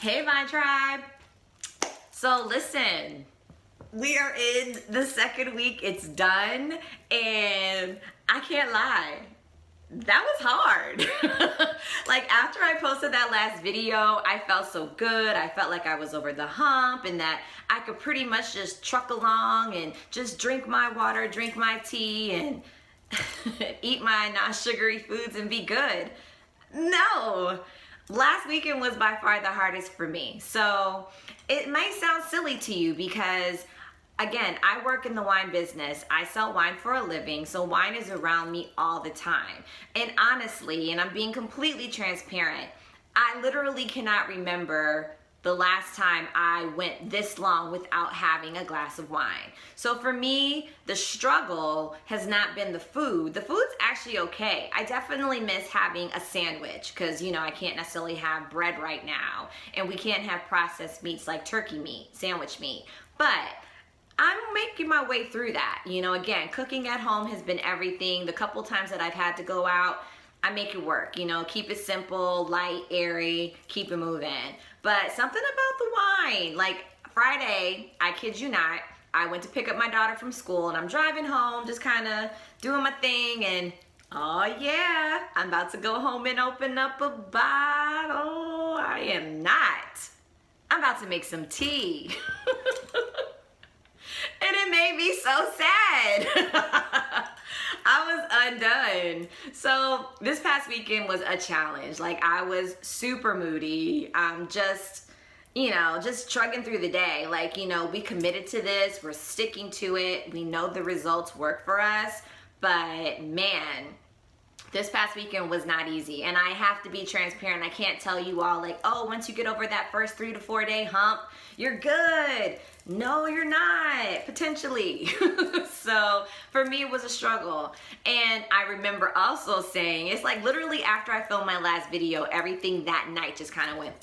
Hey, my tribe. So listen, we are in the second week. It's done, and I can't lie, that was hard. Like, after I posted that last video, I felt so good. I felt like I was over the hump and that I could pretty much just truck along and just drink my water, drink my tea, and eat my non-sugary foods and be good. No. Last weekend was by far the hardest for me. So it might sound silly to you because, again, I work in the wine business. I sell wine for a living, so wine is around me all the time. And honestly, and I'm being completely transparent, I literally cannot remember the last time I went this long without having a glass of wine. So for me, the struggle has not been the food. The food's actually okay. I definitely miss having a sandwich because, you know, I can't necessarily have bread right now, and we can't have processed meats like turkey meat, sandwich meat. But I'm making my way through that. You know, again, cooking at home has been everything. The couple times that I've had to go out, I make it work, you know, keep it simple, light, airy, keep it moving. But something about the wine, like Friday, I kid you not, I went to pick up my daughter from school and I'm driving home, just kind of doing my thing, and oh yeah, I'm about to go home and open up a bottle. I am not. I'm about to make some tea. And it made me so sad. I was undone. So this past weekend was a challenge. Like, I was super moody. I'm just, you know, just trugging through the day. Like, you know, we committed to this. We're sticking to it. We know the results work for us. But man, this past weekend was not easy, and I have to be transparent. I can't tell you all like, oh, once you get over that first 3 to 4 day hump, you're good. No, you're not, potentially. So for me, it was a struggle. And I remember also saying, it's like literally after I filmed my last video, everything that night just kind of went.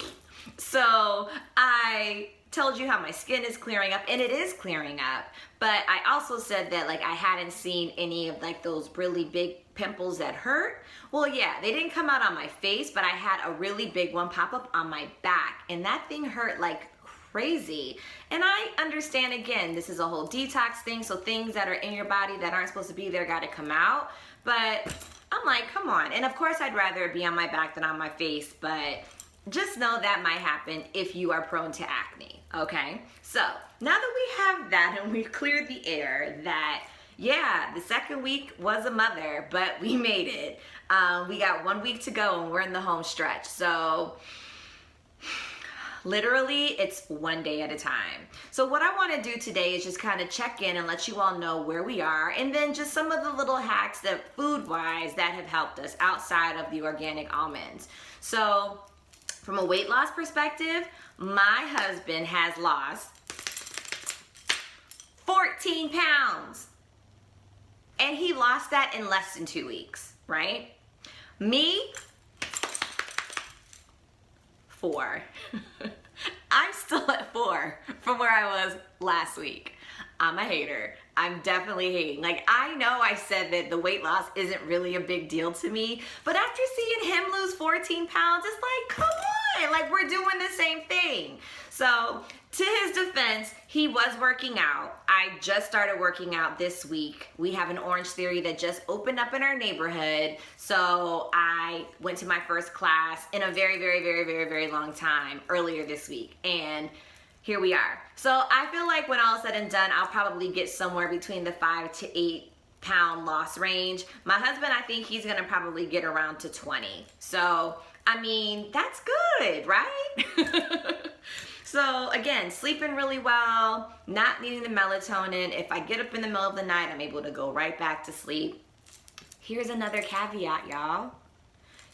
So I told you how my skin is clearing up, and it is clearing up. But I also said that like I hadn't seen any of like those really big pimples that hurt. Well, yeah, they didn't come out on my face, but I had a really big one pop up on my back, and that thing hurt like crazy. And I understand, again, this is a whole detox thing, so things that are in your body that aren't supposed to be there got to come out. But I'm like, come on. And of course, I'd rather it be on my back than on my face, but just know that might happen if you are prone to acne, okay? So now that we have that and we've cleared the air that, yeah, the second week was a mother, but we made it. We got 1 week to go and we're in the home stretch. So literally, it's one day at a time. So what I want to do today is just kind of check in and let you all know where we are, and then just some of the little hacks that food-wise that have helped us outside of the organic almonds. So from a weight loss perspective, my husband has lost 14 pounds. And he lost that in less than 2 weeks, right? Me, 4. I'm still at 4 from where I was last week. I'm a hater. I'm definitely hating. Like, I know I said that the weight loss isn't really a big deal to me, but after seeing him lose 14 pounds, it's like, come on, like, we're doing the same thing. So to his defense, he was working out. I just started working out this week. We have an Orange Theory that just opened up in our neighborhood. So I went to my first class in a very, very, very, very, very long time earlier this week. And here we are. So I feel like when all is said and done, I'll probably get somewhere between the 5 to 8 pound loss range. My husband, I think he's gonna probably get around to 20. So, I mean, that's good, right? So again, sleeping really well, not needing the melatonin. If I get up in the middle of the night, I'm able to go right back to sleep. Here's another caveat, y'all.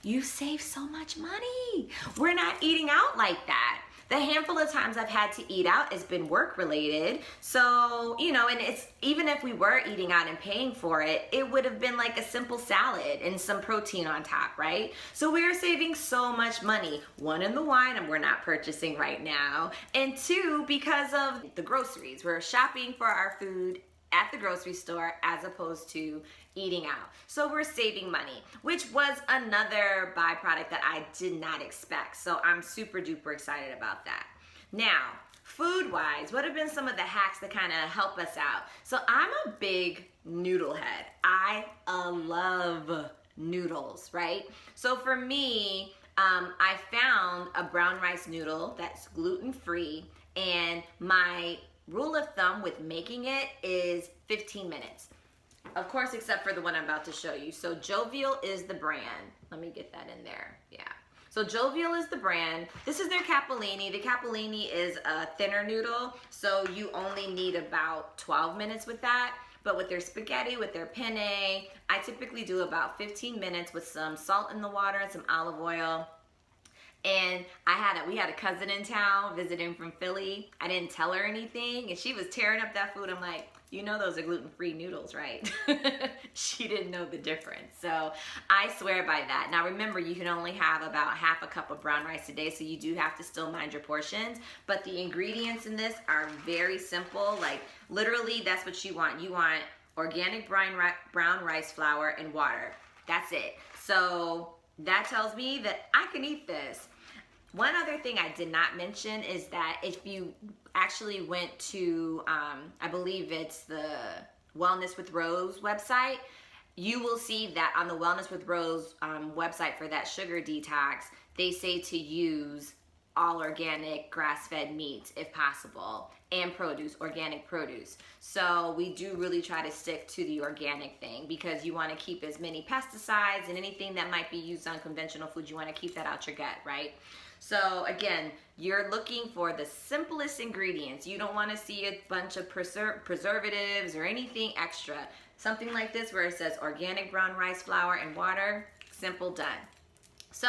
You save so much money. We're not eating out like that. The handful of times I've had to eat out has been work related. So, you know, and it's, even if we were eating out and paying for it, it would have been like a simple salad and some protein on top, right? So we are saving so much money. 1, in the wine, and we're not purchasing right now. And 2, because of the groceries. We're shopping for our food at the grocery store as opposed to eating out. So we're saving money, which was another byproduct that I did not expect. So I'm super duper excited about that. Now, food-wise, what have been some of the hacks that kind of help us out? So I'm a big noodle head. I love noodles, right? So for me, I found a brown rice noodle that's gluten-free, and my rule of thumb with making it is 15 minutes. Of course, except for the one I'm about to show you. So Jovial is the brand. Let me get that in there. Yeah. So Jovial is the brand. This is their capellini. The capellini is a thinner noodle, so you only need about 12 minutes with that. But with their spaghetti, with their penne, I typically do about 15 minutes with some salt in the water and some olive oil. And we had a cousin in town visiting from Philly. I didn't tell her anything, and she was tearing up that food. I'm like, you know those are gluten-free noodles, right? She didn't know the difference. So I swear by that. Now remember, you can only have about half a cup of brown rice a day, so you do have to still mind your portions. But the ingredients in this are very simple. Like literally, that's what you want. You want organic brown rice flour and water. That's it. So that tells me that I can eat this. One other thing I did not mention is that if you actually went to, I believe it's the Wellness with Rose website, you will see that on the Wellness with Rose website for that sugar detox, they say to use all organic grass-fed meats if possible, and produce, organic produce. So we do really try to stick to the organic thing because you want to keep as many pesticides and anything that might be used on conventional food, you want to keep that out your gut, right? So again, you're looking for the simplest ingredients. You don't want to see a bunch of preservatives or anything extra. Something like this where it says organic brown rice flour and water, simple, done. So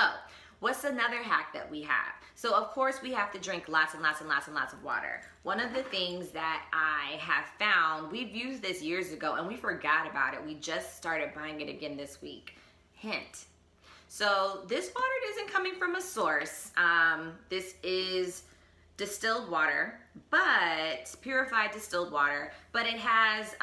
what's another hack that we have? So of course we have to drink lots and lots and lots and lots of water. One of the things that I have found, we've used this years ago and we forgot about it. We just started buying it again this week. Hint. So this water isn't coming from a source. This is distilled water, but purified distilled water, but it has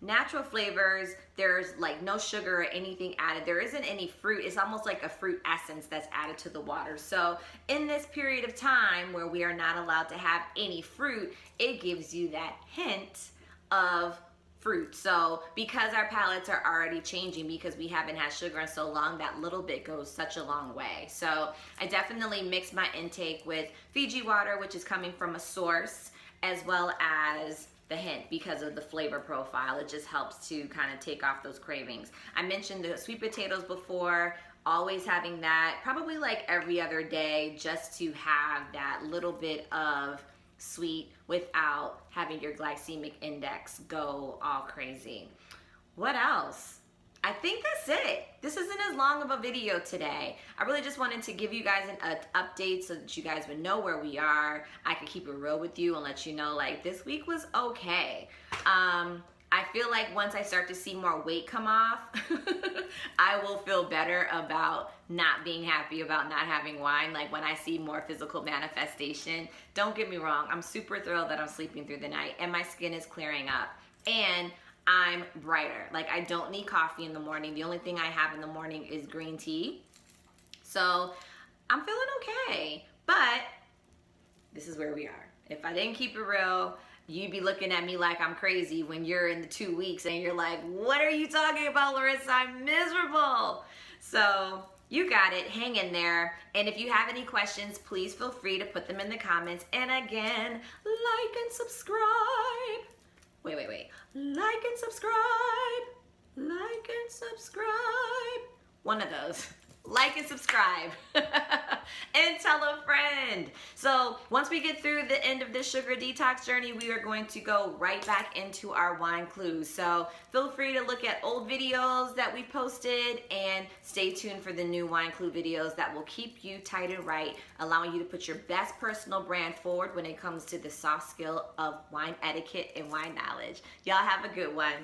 natural flavors. There's like no sugar or anything added. There isn't any fruit. It's almost like a fruit essence that's added to the water. So in this period of time where we are not allowed to have any fruit, it gives you that hint of fruit. So because our palates are already changing because we haven't had sugar in so long, that little bit goes such a long way. So I definitely mix my intake with Fiji water, which is coming from a source, as well as the hint because of the flavor profile. It just helps to kind of take off those cravings. I mentioned the sweet potatoes before, always having that probably like every other day just to have that little bit of sweet without having your glycemic index go all crazy. What else? I think that's it. This isn't as long of a video today. I really just wanted to give you guys an update so that you guys would know where we are. I could keep it real with you and let you know like this week was okay. I feel like once I start to see more weight come off, I will feel better about not being happy about not having wine. Like when I see more physical manifestation, don't get me wrong, I'm super thrilled that I'm sleeping through the night and my skin is clearing up and I'm brighter. Like I don't need coffee in the morning. The only thing I have in the morning is green tea. So I'm feeling okay, but this is where we are. If I didn't keep it real, you'd be looking at me like I'm crazy when you're in the 2 weeks and you're like, what are you talking about, Larissa? I'm miserable. So you got it. Hang in there. And if you have any questions, please feel free to put them in the comments. And again, like and subscribe. Wait. Like and subscribe. Like and subscribe. One of those. Like and subscribe. And tell a friend. So once we get through the end of this sugar detox journey, we are going to go right back into our wine clues. So feel free to look at old videos that we posted and stay tuned for the new wine clue videos that will keep you tight and right, allowing you to put your best personal brand forward when it comes to the soft skill of wine etiquette and wine knowledge. Y'all have a good one.